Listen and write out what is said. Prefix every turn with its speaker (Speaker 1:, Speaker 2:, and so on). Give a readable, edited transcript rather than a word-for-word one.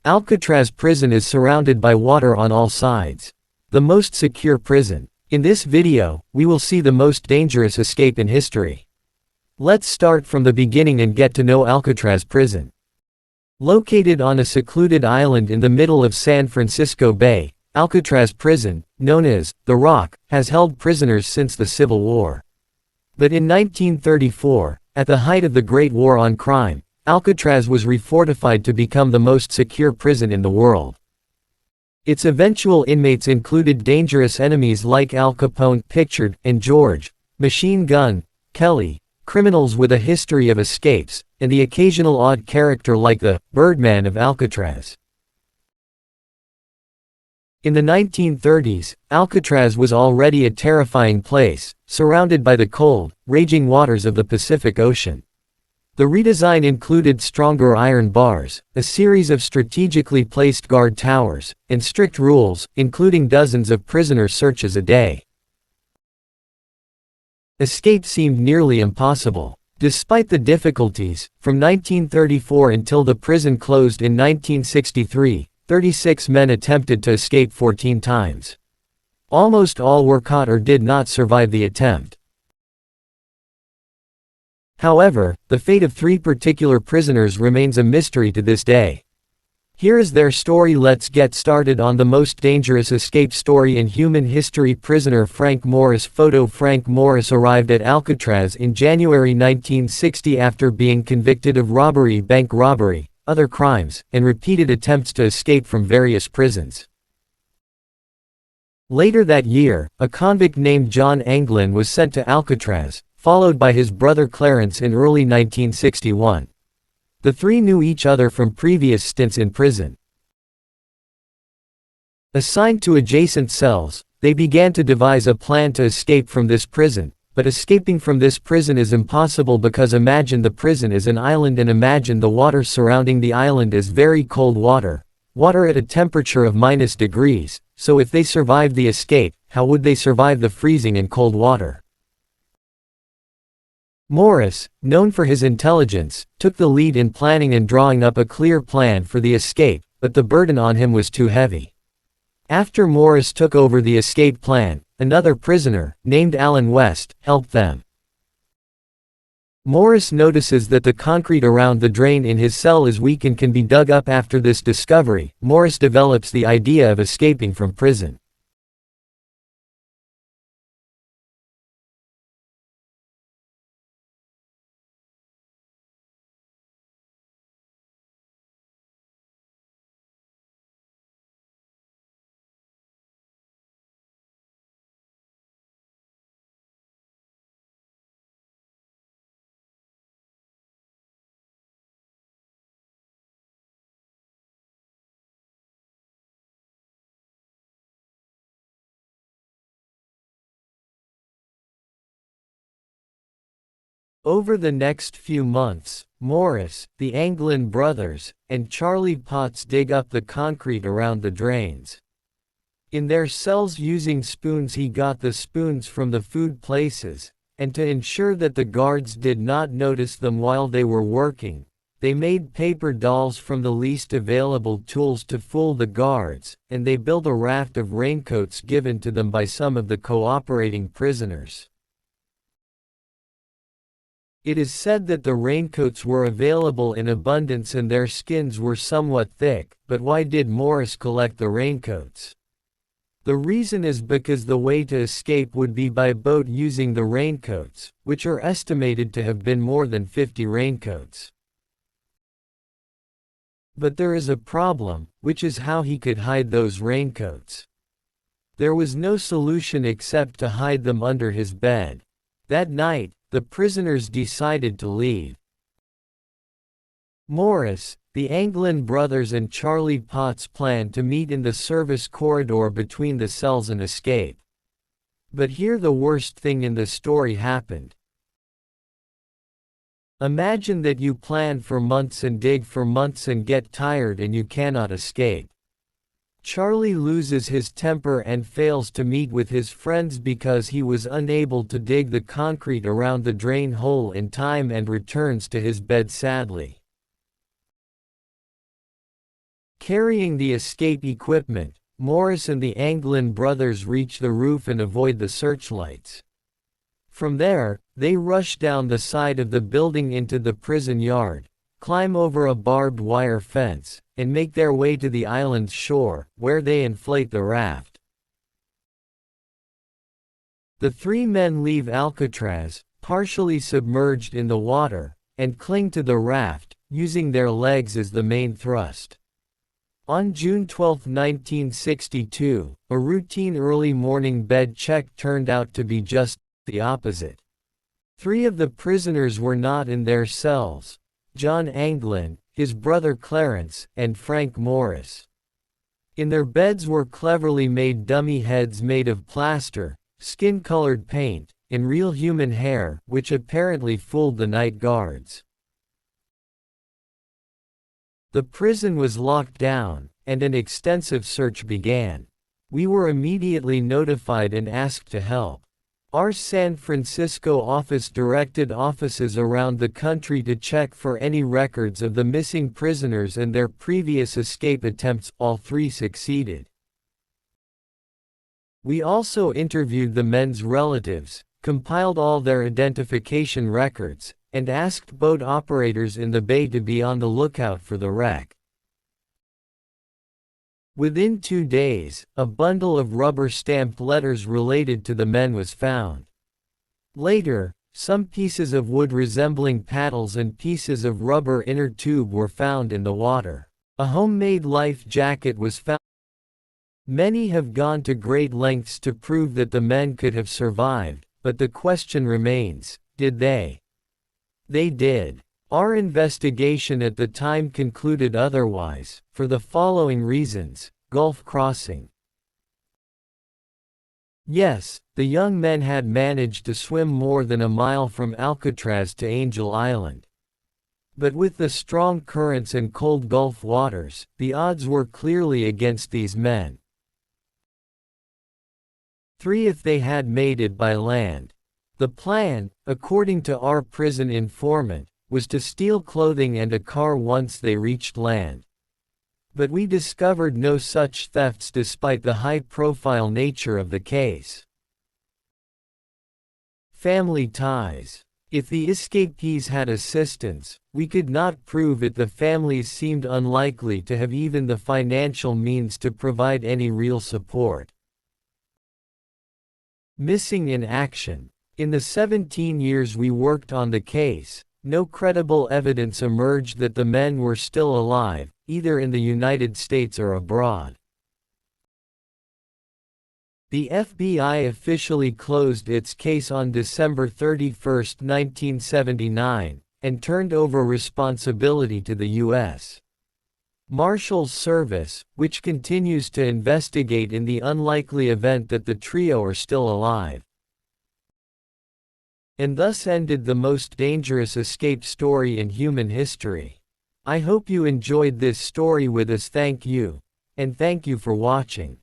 Speaker 1: Alcatraz prison is surrounded by water on all sides. The most secure prison. In this video, we will see the most dangerous escape in history. Let's start from the beginning and get to know Alcatraz prison. Located on a secluded island in the middle of San Francisco Bay, Alcatraz prison, known as the Rock, has held prisoners since the Civil War. But in 1934, at the height of the Great War on Crime, Alcatraz was refortified to become the most secure prison in the world. Its eventual inmates included dangerous enemies like Al Capone, pictured, and George, Machine Gun, Kelly, criminals with a history of escapes, and the occasional odd character like the Birdman of Alcatraz. In the 1930s, Alcatraz was already a terrifying place, surrounded by the cold, raging waters of the Pacific Ocean. The redesign included stronger iron bars, a series of strategically placed guard towers, and strict rules, including dozens of prisoner searches a day. Escape seemed nearly impossible. Despite the difficulties, from 1934 until the prison closed in 1963, 36 men attempted to escape 14 times. Almost all were caught or did not survive the attempt. However, the fate of 3 particular prisoners remains a mystery to this day. Here is their story. Let's get started on the most dangerous escape story in human history. Prisoner Frank Morris. Photo. Frank Morris arrived at Alcatraz in January 1960 after being convicted of robbery, bank robbery, other crimes, and repeated attempts to escape from various prisons. Later that year, a convict named John Anglin was sent to Alcatraz, followed by his brother Clarence in early 1961. The 3 knew each other from previous stints in prison. Assigned to adjacent cells, they began to devise a plan to escape from this prison, but escaping from this prison is impossible because imagine the prison is an island and imagine the water surrounding the island is very cold water at a temperature of -degrees, so if they survived the escape, how would they survive the freezing and cold water? Morris, known for his intelligence, took the lead in planning and drawing up a clear plan for the escape, but the burden on him was too heavy. After Morris took over the escape plan, another prisoner, named Alan West, helped them. Morris notices that the concrete around the drain in his cell is weak and can be dug up. After this discovery, Morris develops the idea of escaping from prison. Over the next few months, Morris, the Anglin brothers, and Charlie Potts dig up the concrete around the drains. In their cells using spoons, he got the spoons from the food places, and to ensure that the guards did not notice them while they were working, they made paper dolls from the least available tools to fool the guards, and they built a raft of raincoats given to them by some of the cooperating prisoners. It is said that the raincoats were available in abundance and their skins were somewhat thick, but why did Morris collect the raincoats? The reason is because the way to escape would be by boat using the raincoats, which are estimated to have been more than 50 raincoats. But there is a problem, which is how he could hide those raincoats. There was no solution except to hide them under his bed. That night, the prisoners decided to leave. Morris, the Anglin brothers and Charlie Potts planned to meet in the service corridor between the cells and escape. But here the worst thing in the story happened. Imagine that you plan for months and dig for months and get tired and you cannot escape. Charlie loses his temper and fails to meet with his friends because he was unable to dig the concrete around the drain hole in time and returns to his bed sadly. Carrying the escape equipment, Morris and the Anglin brothers reach the roof and avoid the searchlights. From there, they rush down the side of the building into the prison yard, climb over a barbed wire fence, and make their way to the island's shore, where they inflate the raft. The three men leave Alcatraz, partially submerged in the water, and cling to the raft, using their legs as the main thrust. On June 12, 1962, a routine early morning bed check turned out to be just the opposite. 3 of the prisoners were not in their cells: John Anglin, his brother Clarence, and Frank Morris. In their beds were cleverly made dummy heads made of plaster, skin-colored paint, and real human hair, which apparently fooled the night guards. The prison was locked down, and an extensive search began. We were immediately notified and asked to help. Our San Francisco office directed offices around the country to check for any records of the missing prisoners and their previous escape attempts. All 3 succeeded. We also interviewed the men's relatives, compiled all their identification records, and asked boat operators in the bay to be on the lookout for the wreck. Within 2 days, a bundle of rubber-stamped letters related to the men was found. Later, some pieces of wood resembling paddles and pieces of rubber inner tube were found in the water. A homemade life jacket was found. Many have gone to great lengths to prove that the men could have survived, but the question remains, did they? They did. Our investigation at the time concluded otherwise, for the following reasons: Gulf crossing. Yes, the young men had managed to swim more than a mile from Alcatraz to Angel Island. But with the strong currents and cold Gulf waters, the odds were clearly against these men. 3. If they had made it by land. The plan, according to our prison informant, was to steal clothing and a car once they reached land. But we discovered no such thefts despite the high-profile nature of the case. Family ties. If the escapees had assistance, we could not prove it. The families seemed unlikely to have even the financial means to provide any real support. Missing in action. In the 17 years we worked on the case, no credible evidence emerged that the men were still alive, either in the United States or abroad. The FBI officially closed its case on December 31, 1979, and turned over responsibility to the U.S. Marshals Service, which continues to investigate in the unlikely event that the trio are still alive. And thus ended the most dangerous escape story in human history. I hope you enjoyed this story with us. Thank you. And thank you for watching.